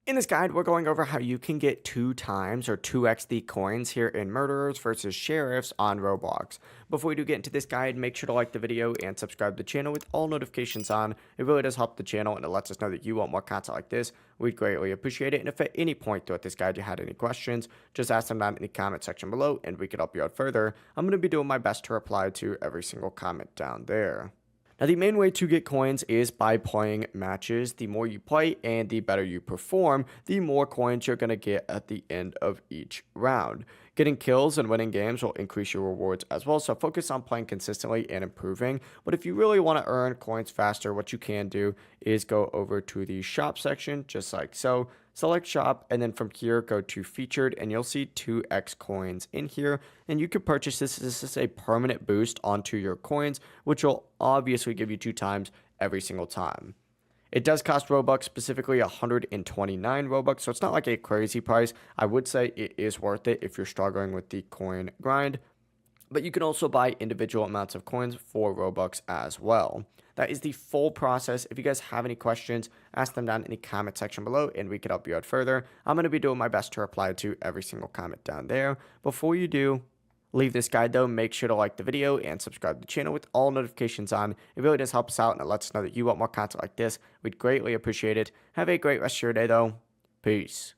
In this guide, we're going over how you can get 2 times or 2x the coins here in Murderers versus Sheriffs on Roblox. Before we do get into this guide, make sure to like the video and subscribe to the channel with all notifications on. It really does help the channel and it lets us know that you want more content like this. We'd greatly appreciate it. And if at any point throughout this guide you had any questions, just ask them down in the comment section below and we could help you out further. I'm going to be doing my best to reply to every single comment down there. Now, the main way to get coins is by playing matches. The more you play and the better you perform, the more coins you're going to get at the end of each round. Getting kills and winning games will increase your rewards as well, so focus on playing consistently and improving. But if you really want to earn coins faster, what you can do is go over to the shop section, just like so. Select shop, and then from here, go to featured, and you'll see 2x coins in here. And you can purchase this. This is a permanent boost onto your coins, which will obviously give you 2 times every single time. It does cost Robux, specifically 129 Robux, so it's not like a crazy price. I would say it is worth it if you're struggling with the coin grind. But you can also buy individual amounts of coins for Robux as well. That is the full process. If you guys have any questions, ask them down in the comment section below and we can help you out further. I'm going to be doing my best to reply to every single comment down there. Before you do leave this guide though, make sure to like the video and subscribe to the channel with all notifications on. It really does help us out and it lets us know that you want more content like this. We'd greatly appreciate it. Have a great rest of your day though. Peace.